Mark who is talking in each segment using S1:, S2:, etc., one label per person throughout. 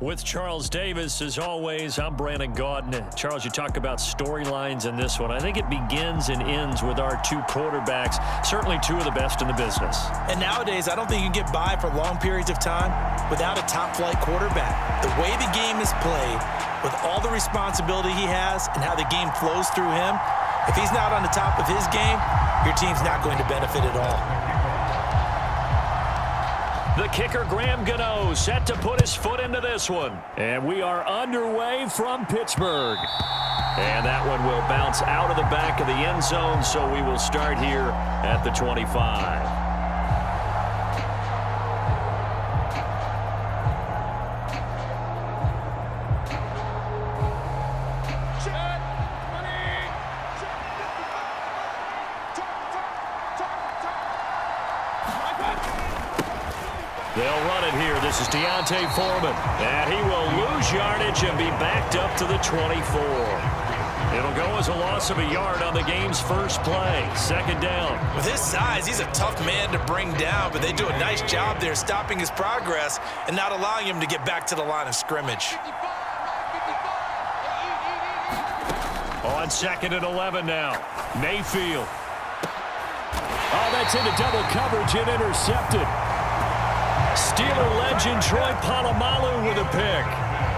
S1: With Charles Davis, as always, I'm Brandon Gaudin. Charles, you talk about storylines in this one. I think it begins and ends with our two quarterbacks, certainly two of the best in the business.
S2: And nowadays, I don't think you can get by for long periods of time without a top-flight quarterback. The way the game is played, with all the responsibility he has and how the game flows through him, if he's not on the top of his game, your team's not going to benefit at all.
S1: The kicker, Graham Gano, set to put his foot into this one. And we are underway from Pittsburgh. And that one will bounce out of the back of the end zone, so we will start here at the 25. They'll run it here. This is Deontay Foreman. And he will lose yardage and be backed up to the 24. It'll go as a loss of a yard on the game's first play. Second down.
S2: With his size, he's a tough man to bring down, but they do a nice job there stopping his progress and not allowing him to get back to the line of scrimmage.
S1: On 2nd and 11 now. Mayfield. Oh, that's into double coverage and intercepted. Steeler legend Troy Polamalu with a pick.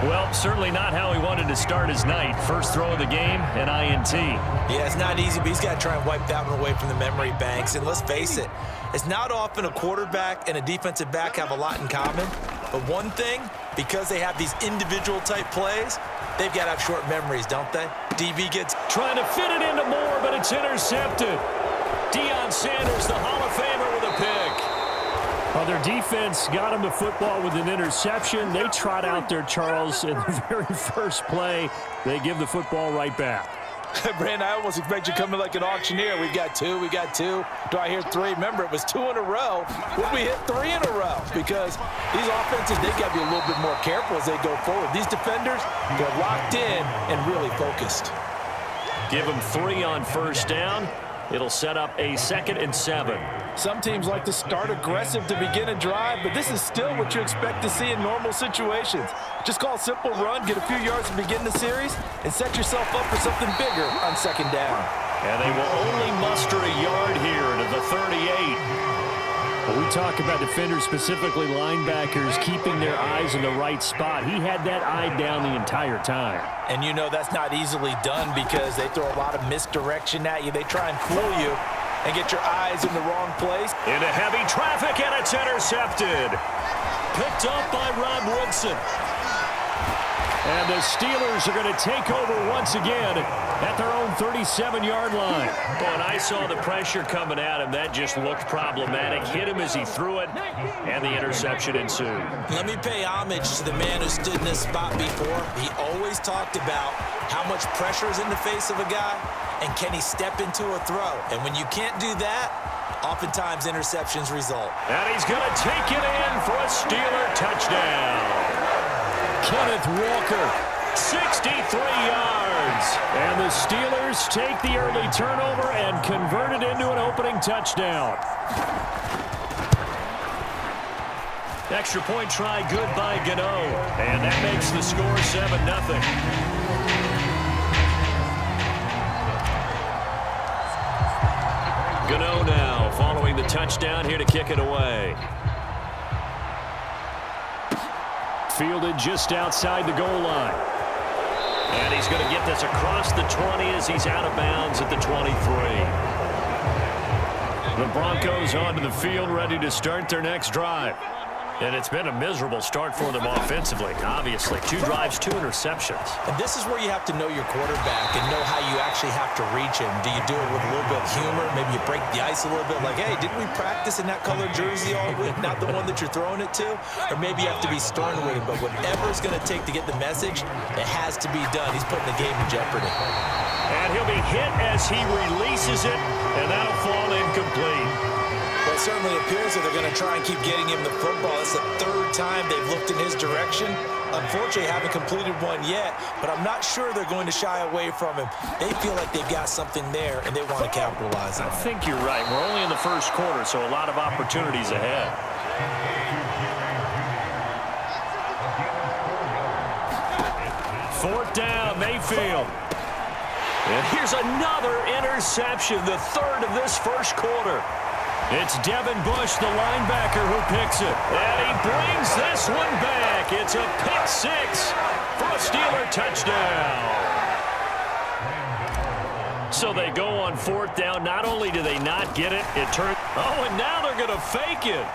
S1: Well, certainly not how he wanted to start his night. First throw of the game, an INT.
S2: Yeah, it's not easy, but he's got to try and wipe that one away from the memory banks. And let's face it, it's not often a quarterback and a defensive back have a lot in common. But one thing, because they have these individual type plays, they've got to have short memories, don't they? DB gets
S1: trying to fit it into Moore, but it's intercepted. Deion Sanders, the Hall of Famer, with a pick. Well, their defense got him the football with an interception. They trot out there, Charles, in the very first play. They give the football right back.
S2: Brandon, I almost expect you coming like an auctioneer. We've got two. Do I hear three? Remember, it was 2 in a row. Would we hit 3 in a row? Because these offenses, they got to be a little bit more careful as they go forward. These defenders, they're locked in and really focused.
S1: Give them 3 on first down. It'll set up a 2nd and 7.
S2: Some teams like to start aggressive to begin a drive, but this is still what you expect to see in normal situations. Just call a simple run, get a few yards to begin the series, and set yourself up for something bigger on 2nd down.
S1: And they will only muster a yard here to the 38. When we talk about defenders, specifically linebackers, keeping their eyes in the right spot, he had that eye down the entire time.
S2: And you know that's not easily done because they throw a lot of misdirection at you. They try and fool you and get your eyes in the wrong place.
S1: Into heavy traffic, and it's intercepted. Picked up by Rod Woodson. And the Steelers are going to take over once again at their own 37-yard line. Oh, and I saw the pressure coming at him. That just looked problematic. Hit him as he threw it, and the interception ensued.
S2: Let me pay homage to the man who stood in this spot before. He always talked about how much pressure is in the face of a guy, and can he step into a throw. And when you can't do that, oftentimes interceptions result.
S1: And he's going to take it in for a Steeler touchdown. Kenneth Walker, 63 yards. And the Steelers take the early turnover and convert it into an opening touchdown. Extra point try good by Gano. And that makes the score 7-0. Gano now following the touchdown here to kick it away. Fielded just outside the goal line. And he's going to get this across the 20 as he's out of bounds at the 23. The Broncos onto the field, ready to start their next drive. And it's been a miserable start for them offensively, obviously. 2 drives, 2 interceptions.
S2: And this is where you have to know your quarterback and know how you actually have to reach him. Do you do it with a little bit of humor? Maybe you break the ice a little bit like, hey, didn't we practice in that color jersey all week, not the one that you're throwing it to? Or maybe you have to be stern with him. But whatever it's going to take to get the message, it has to be done. He's putting the game in jeopardy.
S1: And he'll be hit as he releases it, and that'll fall incomplete.
S2: Well, it certainly appears that they're going to try and keep getting him the football. It's the 3rd time they've looked in his direction. Unfortunately, haven't completed one yet, but I'm not sure they're going to shy away from him. They feel like they've got something there, and they want to capitalize on it.
S1: I think you're right. We're only in the first quarter, so a lot of opportunities ahead. 4th down, Mayfield. And here's another interception, the third of this first quarter. It's Devin Bush, the linebacker, who picks it. And he brings this one back. It's a pick six for a Steeler touchdown. So they go on 4th down. Not only do they not get it, it turns... Oh, and now they're going to fake it.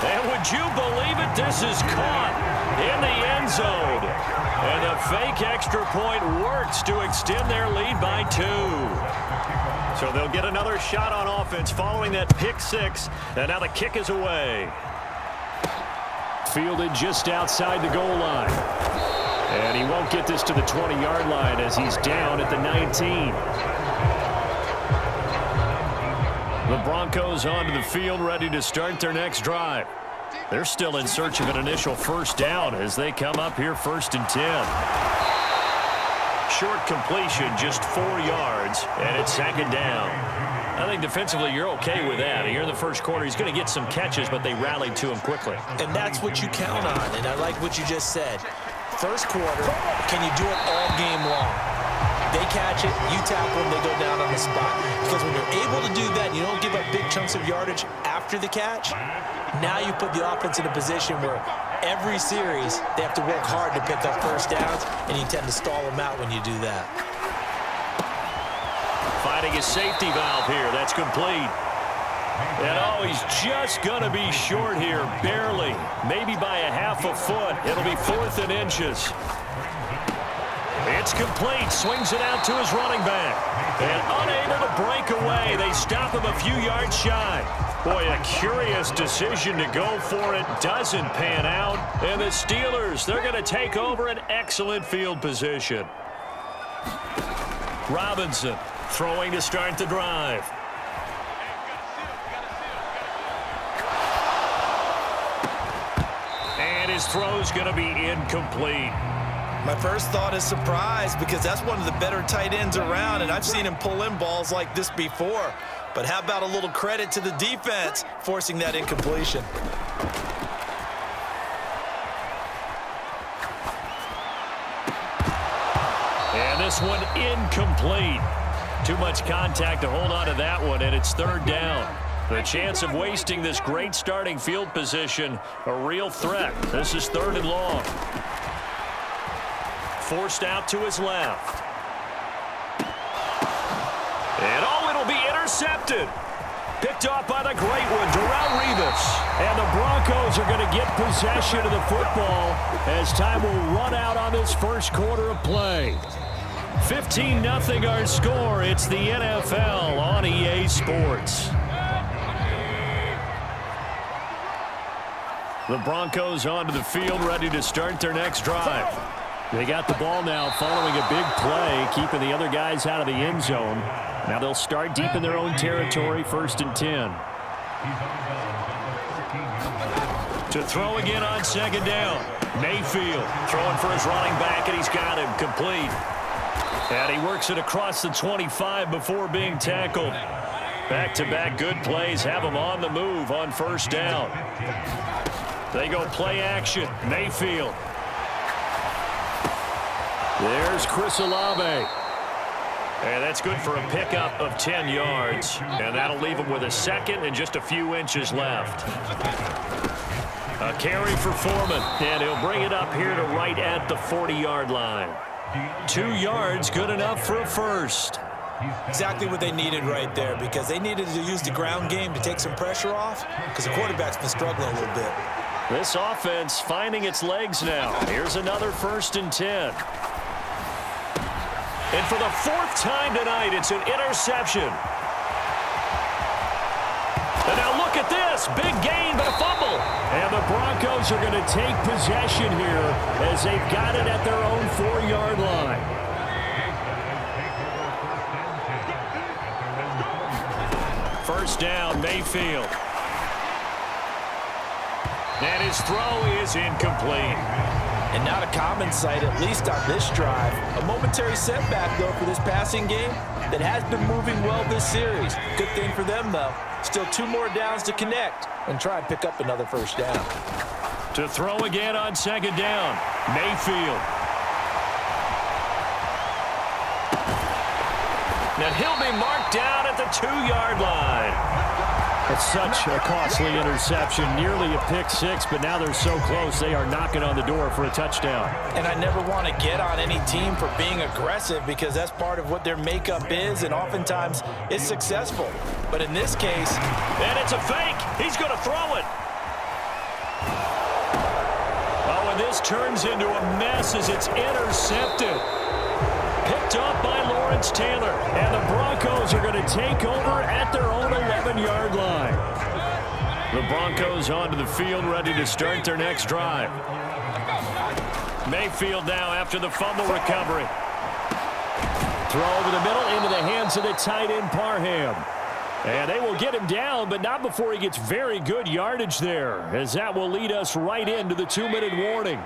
S1: And would you believe it? This is caught in the end zone. And the fake extra point works to extend their lead by 2. So they'll get another shot on offense following that pick six. And now the kick is away. Fielded just outside the goal line. And he won't get this to the 20-yard line as he's down at the 19. The Broncos onto the field ready to start their next drive. They're still in search of an initial first down as they come up here 1st and 10. Short completion, just 4 yards, and it's 2nd down. I think defensively you're okay with that. Here in the first quarter, he's going to get some catches, but they rallied to him quickly.
S2: And that's what you count on, and I like what you just said. First quarter, can you do it all game long? They catch it, you tackle them, they go down on the spot. Because when you're able to do that, you don't give up big chunks of yardage after the catch, now you put the offense in a position where every series they have to work hard to pick up first downs, and you tend to stall them out when you do that.
S1: Finding a safety valve here. That's complete. And oh, he's just going to be short here, barely. Maybe by a half a foot. It'll be 4th and inches. It's complete. Swings it out to his running back. And unable to break away. They stop him a few yards shy. Boy, a curious decision to go for it. Doesn't pan out. And the Steelers, they're going to take over an excellent field position. Robinson throwing to start the drive. And his throw's going to be incomplete.
S2: My first thought is surprise because that's one of the better tight ends around, and I've seen him pull in balls like this before. But how about a little credit to the defense forcing that incompletion?
S1: And this one incomplete. Too much contact to hold on to that one, and it's 3rd down. The chance of wasting this great starting field position, a real threat. This is 3rd and long. Forced out to his left. And oh, it'll be intercepted. Picked off by the great one, Darrelle Revis. And the Broncos are going to get possession of the football as time will run out on this first quarter of play. 15-0 our score. It's the NFL on EA Sports. The Broncos onto the field ready to start their next drive. They got the ball now following a big play, keeping the other guys out of the end zone. Now they'll start deep in their own territory, 1st and 10. To throw again on 2nd down. Mayfield throwing for his running back, and he's got him complete. And he works it across the 25 before being tackled. Back-to-back good plays have him on the move on 1st down. They go play action. Mayfield. There's Chris Olave. And that's good for a pickup of 10 yards. And that'll leave him with a 2nd and just a few inches left. A carry for Foreman. And he'll bring it up here to right at the 40-yard line. 2 yards, good enough for a first.
S2: Exactly what they needed right there, because they needed to use the ground game to take some pressure off, because the quarterback's been struggling a little bit.
S1: This offense finding its legs now. Here's another 1st and 10. And for the 4th time tonight, it's an interception. And now look at this. Big gain, but a fumble. And the Broncos are going to take possession here as they've got it at their own 4-yard line. First down, Mayfield. And his throw is incomplete.
S2: And not a common sight, at least on this drive. A momentary setback, though, for this passing game that has been moving well this series. Good thing for them, though. Still 2 more downs to connect and try and pick up another first down.
S1: To throw again on 2nd down. Mayfield. And he'll be marked down at the 2-yard line. It's such a costly interception, nearly a pick six, but now they're so close they are knocking on the door for a touchdown.
S2: And I never want to get on any team for being aggressive because that's part of what their makeup is, and oftentimes it's successful. But in this case,
S1: and it's a fake. He's going to throw it. Oh, and this turns into a mess as it's intercepted. Picked up by Lawrence Taylor, and the Broncos are going to take over at their own 11-yard line. The Broncos onto the field, ready to start their next drive. Mayfield now after the fumble recovery. Throw over the middle into the hands of the tight end Parham. And they will get him down, but not before he gets very good yardage there, as that will lead us right into the 2-minute warning.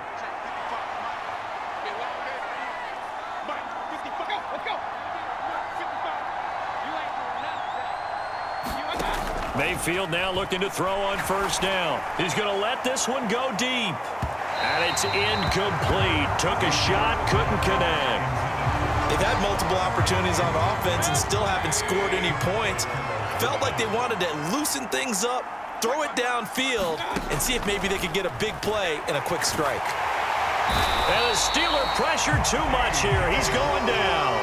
S1: Mayfield now looking to throw on first down. He's going to let this one go deep. And it's incomplete. Took a shot, couldn't connect.
S2: They've had multiple opportunities on offense and still haven't scored any points. Felt like they wanted to loosen things up, throw it downfield, and see if maybe they could get a big play and a quick strike.
S1: And the Steeler pressure too much here. He's going down.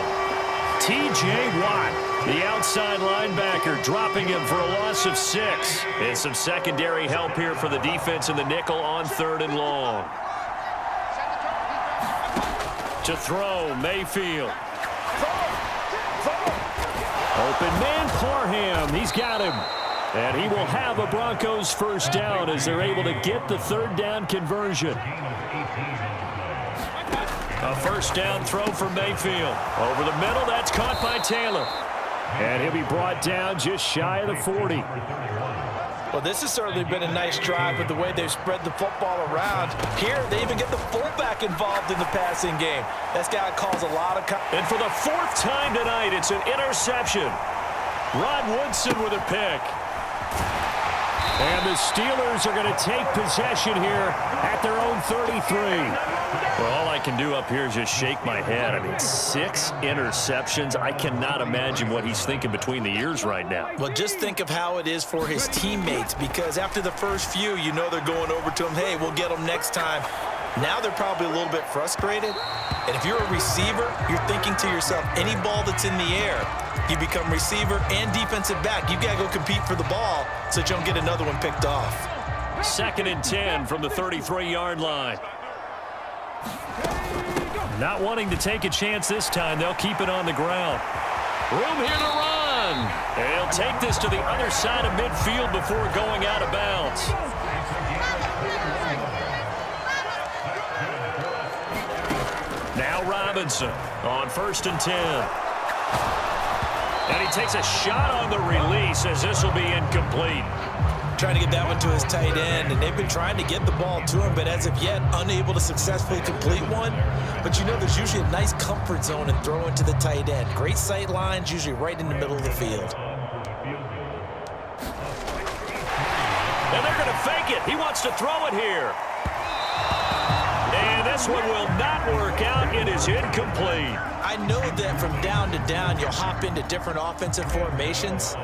S1: T.J. Watt, the outside linebacker, dropping him for a loss of 6. And some secondary help here for the defense in the nickel on 3rd and long. To throw, Mayfield. Open man, Parham. He's got him. And he will have a Broncos first down as they're able to get the 3rd down conversion. A first down throw for Mayfield. Over the middle, that's caught by Taylor. And he'll be brought down just shy of the 40.
S2: Well, this has certainly been a nice drive with the way they've spread the football around. Here, they even get the fullback involved in the passing game. That's got to cause a lot of...
S1: And for the 4th time tonight, it's an interception. Rod Woodson with a pick. And the Steelers are going to take possession here at their own 33. Well, all I can do up here is just shake my head. I mean, 6 interceptions. I cannot imagine what he's thinking between the ears right now.
S2: Well, just think of how it is for his teammates, because after the first few, you know they're going over to him, hey, we'll get them next time. Now they're probably a little bit frustrated. And if you're a receiver, you're thinking to yourself, any ball that's in the air, you become receiver and defensive back. You've got to go compete for the ball so that you don't get another one picked off.
S1: 2nd and 10 from the 33-yard line. Not wanting to take a chance this time. They'll keep it on the ground. Room here to run. And he'll take this to the other side of midfield before going out of bounds. Now Robinson on 1st and 10. And he takes a shot on the release as this will be incomplete.
S2: Trying to get that one to his tight end, and they've been trying to get the ball to him, but as of yet, unable to successfully complete one. But you know there's usually a nice comfort zone in throwing to the tight end. Great sight lines, usually right in the middle of the field.
S1: And they're going to fake it. He wants to throw it here. And this one will not work out. It is incomplete.
S2: I know that from down to down, you'll hop into different offensive formations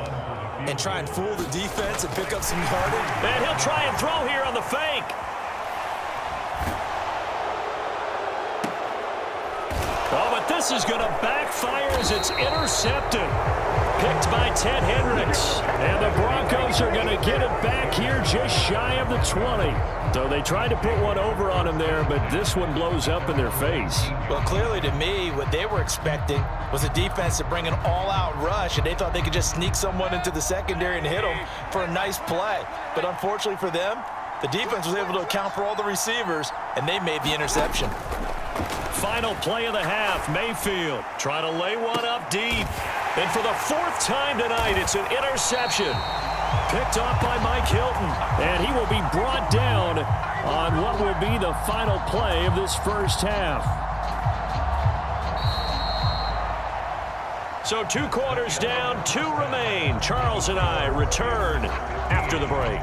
S2: and try and fool the defense and pick up some yardage.
S1: And he'll try and throw here on the fake. Oh, but this is going to backfire as it's intercepted. Picked by Ted Hendricks. And the Broncos are going to get it back here just shy of the 20. So they tried to put one over on him there, but this one blows up in their face.
S2: Well, clearly to me, what they were expecting was a defense to bring an all-out rush, and they thought they could just sneak someone into the secondary and hit them for a nice play. But unfortunately for them, the defense was able to account for all the receivers, and they made the interception.
S1: Final play of the half, Mayfield trying to lay one up deep. And for the 4th time tonight, it's an interception. Picked off by Mike Hilton. And he will be brought down on what will be the final play of this first half. So 2 quarters down, 2 remain. Charles and I return after the break.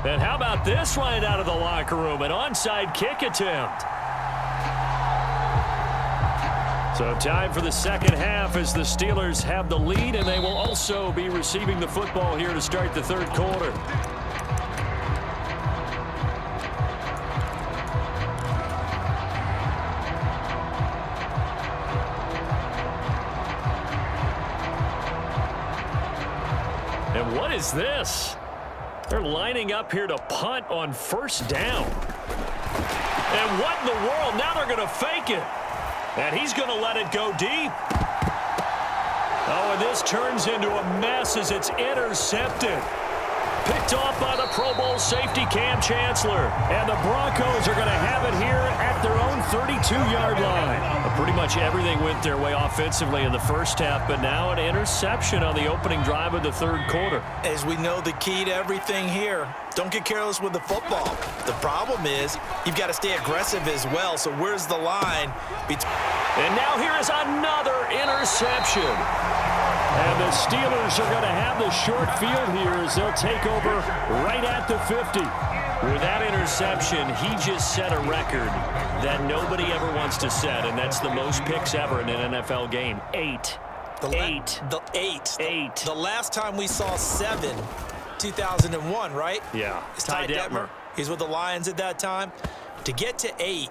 S1: And how about this right out of the locker room? An onside kick attempt. So time for the second half as the Steelers have the lead, and they will also be receiving the football here to start the third quarter. And what is this? They're lining up here to punt on first down. And what in the world? Now they're going to fake it. And he's going to let it go deep. Oh, and this turns into a mess as it's intercepted. Picked off by the Pro Bowl safety Cam Chancellor. And the Broncos are going to have it here at their own 32-yard line. Pretty much everything went their way offensively in the first half, but now an interception on the opening drive of the third quarter.
S2: As we know, the key to everything here, don't get careless with the football. The problem is you've got to stay aggressive as well, so where's the line?
S1: And now here is another interception. And the Steelers are going to have the short field here as they'll take over right at the 50. With that interception, he just set a record that nobody ever wants to set, and that's the most picks ever in an NFL game. 8.
S2: The last time we saw 7, 2001, right?
S1: Yeah.
S2: It's Ty Detmer. He's with the Lions at that time. To get to 8,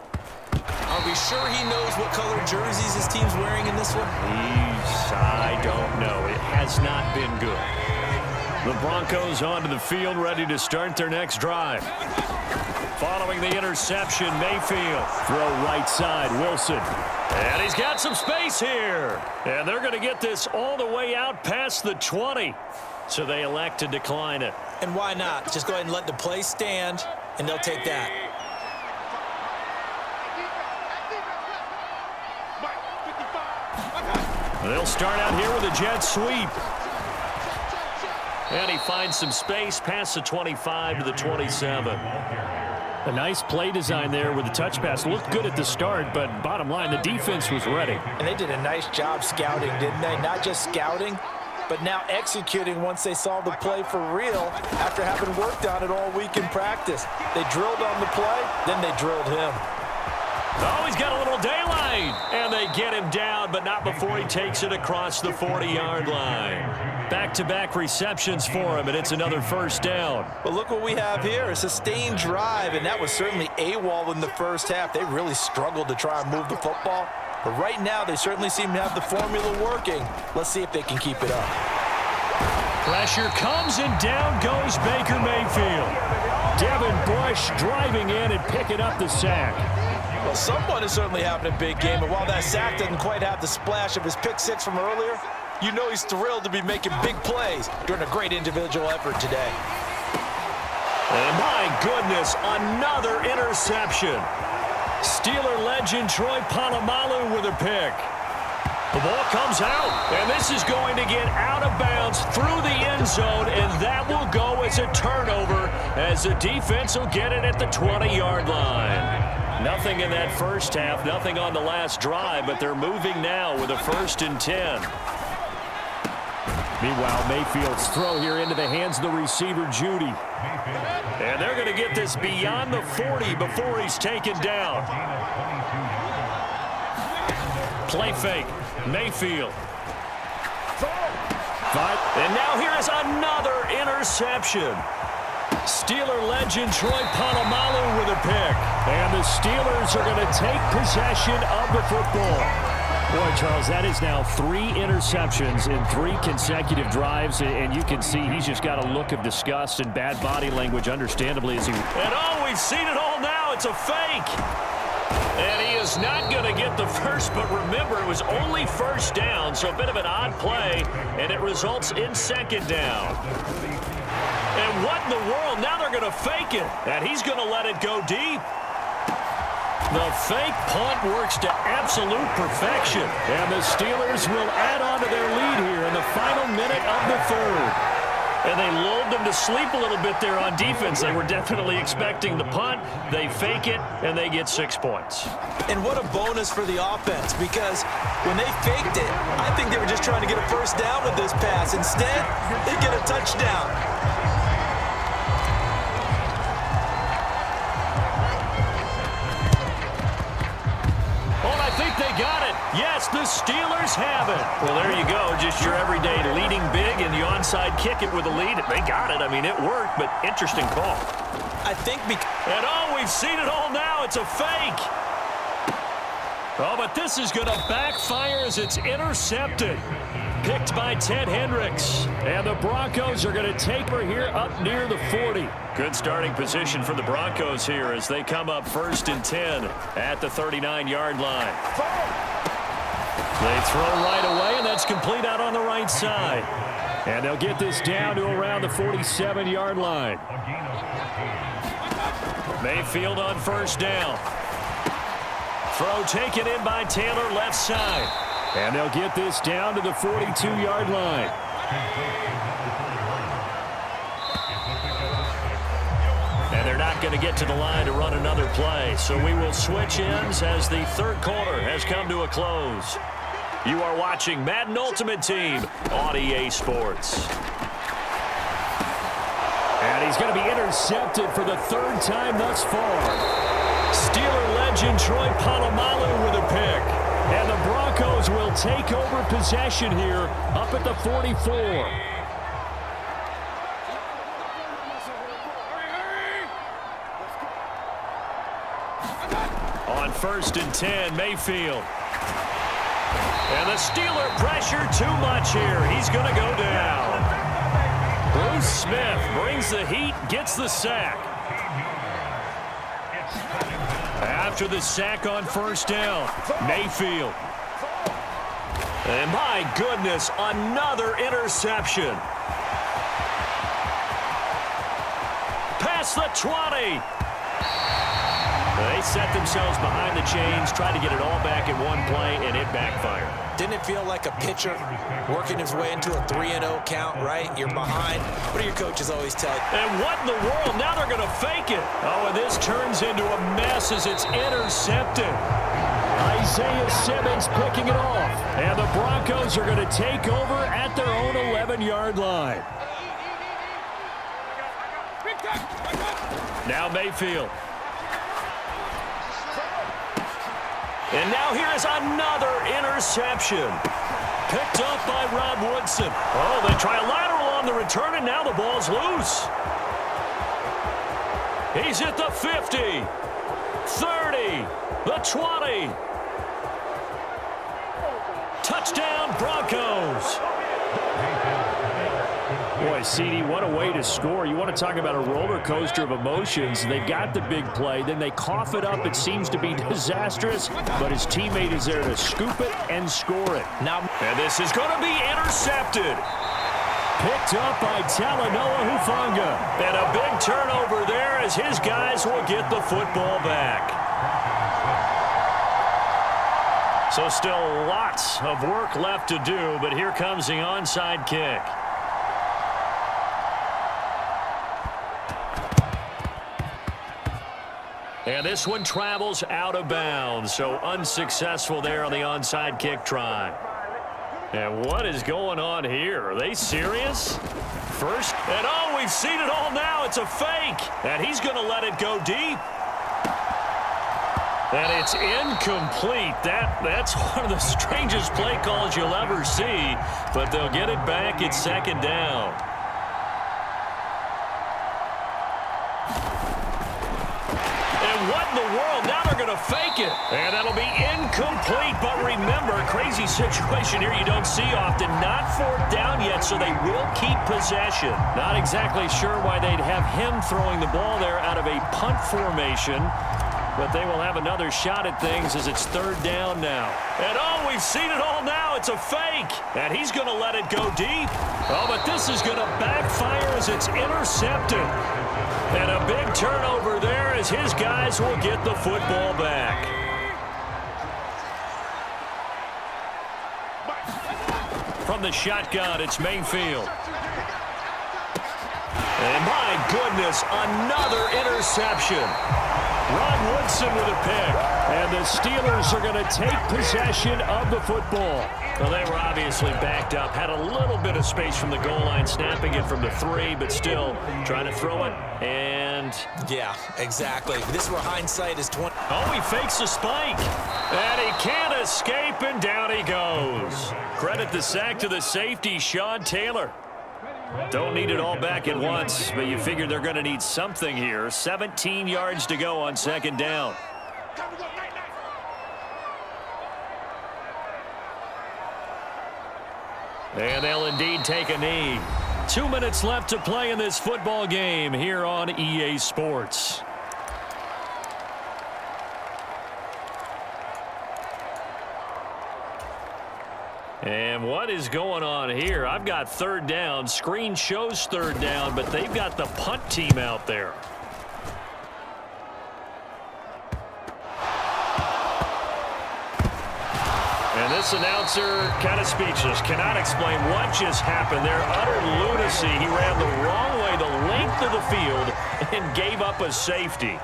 S2: are we sure he knows what color jerseys his team's wearing in this one?
S1: I don't know. It has not been good. The Broncos onto the field, ready to start their next drive. Following the interception, Mayfield. Throw right side, Wilson. And he's got some space here. And they're going to get this all the way out past the 20. So they elect to decline it.
S2: And why not? Just go ahead and let the play stand, and they'll take that.
S1: They'll start out here with a jet sweep. And he finds some space past the 25 to the 27. A nice play design there with the touch pass. Looked good at the start, but bottom line, the defense was ready.
S2: And they did a nice job scouting, didn't they? Not just scouting, but now executing once they saw the play for real after having worked on it all week in practice. They drilled on the play, then they drilled him.
S1: Oh, he's got a little daylight. And they get him down, but not before he takes it across the 40-yard line. Back-to-back receptions for him, and it's another first down.
S2: But look what we have here, a sustained drive, and that was certainly AWOL in the first half. They really struggled to try and move the football. But right now, they certainly seem to have the formula working. Let's see if they can keep it up.
S1: Pressure comes, and down goes Baker Mayfield. Devin Bush driving in and picking up the sack.
S2: Well, someone is certainly having a big game, and while that sack doesn't quite have the splash of his pick six from earlier, you know he's thrilled to be making big plays during a great individual effort today.
S1: And my goodness, another interception. Steeler legend Troy Polamalu with a pick. The ball comes out, and this is going to get out of bounds through the end zone, and that will go as a turnover as the defense will get it at the 20-yard line. Nothing in that first half, nothing on the last drive, but they're moving now with a 1st and 10. Meanwhile, Mayfield's throw here into the hands of the receiver, Judy. And they're going to get this beyond the 40 before he's taken down. Play fake. Mayfield. And now here is another interception. Steeler legend Troy Polamalu with a pick. And the Steelers are going to take possession of the football. Boy, Charles, that is now 3 interceptions in 3 consecutive drives, and you can see he's just got a look of disgust and bad body language, understandably. And oh, we've seen it all now. It's a fake. And he is not going to get the first, but remember, it was only first down, so a bit of an odd play, and it results in second down. And what in the world? Now they're going to fake it, and he's going to let it go deep. The fake punt works to absolute perfection, and the Steelers will add on to their lead here in the final minute of the third. And they lulled them to sleep a little bit there on defense. They were definitely expecting the punt. They fake it, and they get 6 points.
S2: And what a bonus for the offense, because when they faked it, I think they were just trying to get a first down with this pass. Instead, they get a touchdown.
S1: got it. Yes, the Steelers have it. Well, there you go. Just your everyday leading big, and the onside kick it with a lead. They got it. I mean, it worked, but interesting call.
S2: I think
S1: and oh, we've seen it all now. It's a fake. Oh, but this is going to backfire as it's intercepted. Picked by Ted Hendricks. And the Broncos are going to take her here up near the 40. Good starting position for the Broncos here as they come up 1st and 10 at the 39-yard line. They throw right away, and that's complete out on the right side. And they'll get this down to around the 47-yard line. Mayfield on 1st down. Throw taken in by Taylor left side. And they'll get this down to the 42-yard line. And they're not going to get to the line to run another play. So we will switch ends as the 3rd quarter has come to a close. You are watching Madden Ultimate Team on EA Sports. And he's going to be intercepted for the 3rd time thus far. Steeler legend Troy Polamalu with a pick. And the Broncos will take over possession here up at the 44. On 1st and 10, Mayfield. And the Steeler pressure too much here. He's going to go down. Bruce Smith brings the heat, gets the sack. After the sack on 1st down, Mayfield. And my goodness, another interception. Past the 20. They set themselves behind the chains, tried to get it all back in one play, and it backfired.
S2: Didn't it feel like a pitcher working his way into a 3-0 count, right? You're behind. What do your coaches always tell you?
S1: And what in the world? Now they're going to fake it. Oh, and this turns into a mess as it's intercepted. Isaiah Simmons picking it off. And the Broncos are going to take over at their own 11-yard line. Now Mayfield. And now here is another interception. Picked up by Rob Woodson. Oh, they try a lateral on the return, and now the ball's loose. He's at the 50, 30, the 20. Touchdown, Broncos. Boy, CD, what a way to score. You want to talk about a roller coaster of emotions. They've got the big play, then they cough it up. It seems to be disastrous, but his teammate is there to scoop it and score it. And this is going to be intercepted. Picked up by Talanoa Hufanga. And a big turnover there as his guys will get the football back. So still lots of work left to do, but here comes the onside kick. And this one travels out of bounds, so unsuccessful there on the onside kick try. And what is going on here? Are they serious? First, and oh, we've seen it all now. It's a fake, and he's going to let it go deep. And it's incomplete. That's one of the strangest play calls you'll ever see, but they'll get it back at 2nd down. What in the world? Now they're going to fake it. And that'll be incomplete. But remember, crazy situation here you don't see often. Not 4th down yet, so they will keep possession. Not exactly sure why they'd have him throwing the ball there out of a punt formation. But they will have another shot at things as it's 3rd down now. And oh, we've seen it all now. It's a fake. And he's going to let it go deep. Oh, but this is going to backfire as it's intercepted. And a big turnover there as his guys will get the football back. From the shotgun, it's Mayfield. And my goodness, another interception. Ron Woodson with a pick. And the Steelers are going to take possession of the football. Well, they were obviously backed up. Had a little bit of space from the goal line, snapping it from the 3, but still trying to throw it. And
S2: yeah, exactly. This is where hindsight is 20.
S1: Oh, he fakes a spike. And he can't escape, and down he goes. Credit the sack to the safety, Sean Taylor. Don't need it all back at once, but you figure they're going to need something here. 17 yards to go on second down. And they'll indeed take a knee. 2 minutes left to play in this football game here on EA Sports. And what is going on here? I've got third down. Screen shows third down, but they've got the punt team out there. And this announcer kind of speechless. Cannot explain what just happened there. Utter lunacy. He ran the wrong way, the length of the field, and gave up a safety.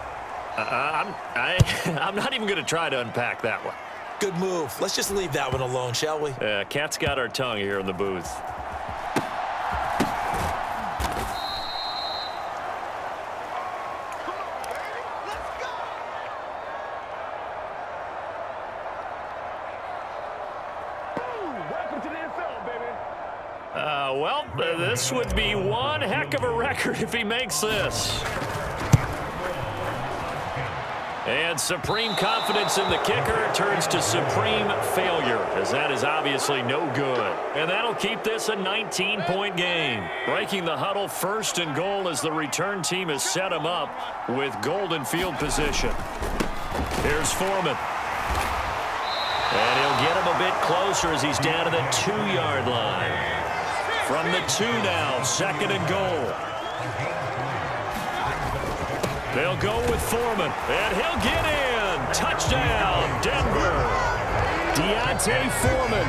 S1: I'm not even going to try to unpack that one.
S2: Good move. Let's just leave that one alone, shall we?
S1: Cat's got our tongue here in the booth. Well, this would be one heck of a record if he makes this. And supreme confidence in the kicker turns to supreme failure, as that is obviously no good. And that'll keep this a 19-point game. Breaking the huddle, first and goal as the return team has set him up with golden field position. Here's Foreman. And he'll get him a bit closer as he's down to the 2-yard line. From the 2 now, second and goal. They'll go with Foreman, and he'll get in. Touchdown, Denver. Deontay Foreman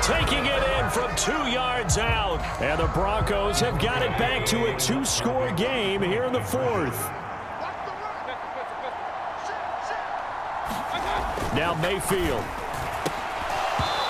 S1: taking it in from 2 yards out. And the Broncos have got it back to a 2-score game here in the 4th. Now Mayfield.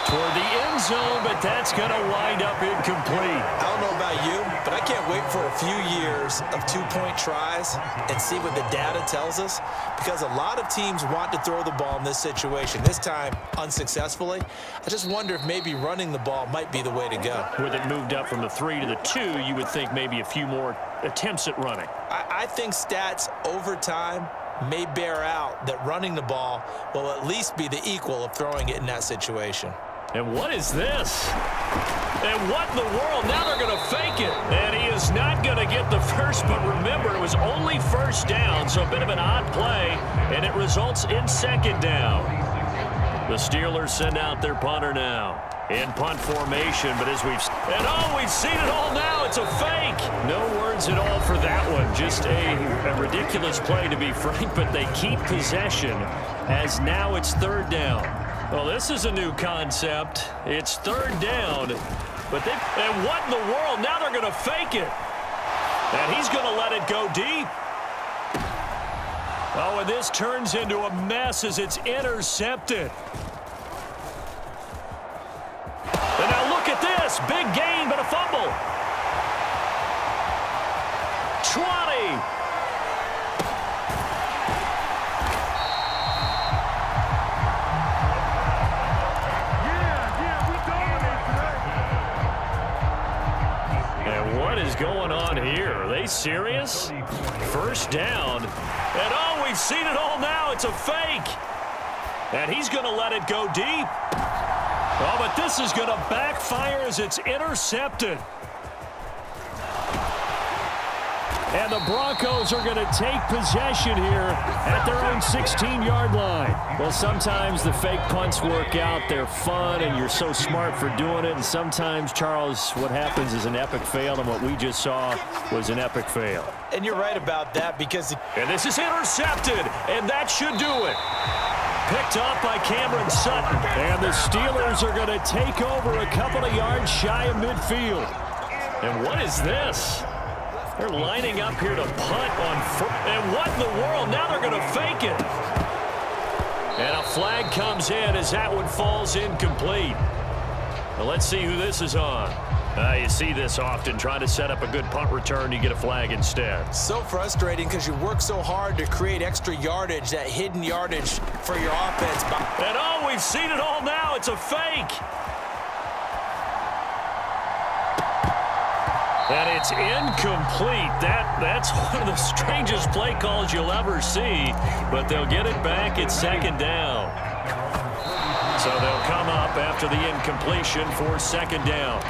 S1: Toward the end zone, but that's going to wind up incomplete.
S2: I don't know about you, but I can't wait for a few years of 2-point tries and see what the data tells us, because a lot of teams want to throw the ball in this situation, this time unsuccessfully. I just wonder if maybe running the ball might be the way to go.
S1: With it moved up from the 3 to the 2, you would think maybe a few more attempts at running.
S2: I think stats over time may bear out that running the ball will at least be the equal of throwing it in that situation.
S1: And what is this? And what in the world? Now they're going to fake it. And he is not going to get the first, but remember, it was only first down, so a bit of an odd play, and it results in second down. The Steelers send out their punter now in punt formation, but as we've seen it all now. It's a fake. No words at all for that one. Just a ridiculous play, to be frank, but they keep possession as now it's third down. Well, this is a new concept. It's third down, but and what in the world? Now they're going to fake it, and he's going to let it go deep. Oh, and this turns into a mess as it's intercepted. And now look at this. Big gain, but a fumble. 20. And what is going on here? Are they serious? First down. And oh, we've seen it all now. It's a fake. And he's going to let it go deep. Oh, but this is going to backfire as it's intercepted. And the Broncos are going to take possession here at their own 16-yard line. Well, sometimes the fake punts work out. They're fun, and you're so smart for doing it. And sometimes, Charles, what happens is an epic fail, and what we just saw was an epic fail.
S2: And you're right about that because...
S1: And this is intercepted, and that should do it. Picked off by Cameron Sutton. And the Steelers are going to take over a couple of yards shy of midfield. And what is this? They're lining up here to punt on first. And what in the world? Now they're going to fake it. And a flag comes in as that one falls incomplete. Now let's see who this is on. You see this often. Trying to set up a good punt return, you get a flag instead.
S2: So frustrating because you work so hard to create extra yardage, that hidden yardage for your offense.
S1: And oh, we've seen it all now. It's a fake. And it's incomplete. That's one of the strangest play calls you'll ever see. But they'll get it back at second down. So they'll come up after the incompletion for second down.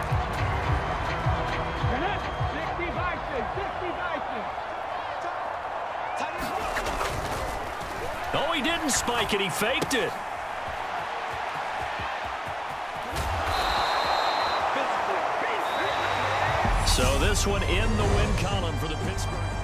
S1: No, he didn't spike it. He faked it. So this one in the win column for the Pittsburgh.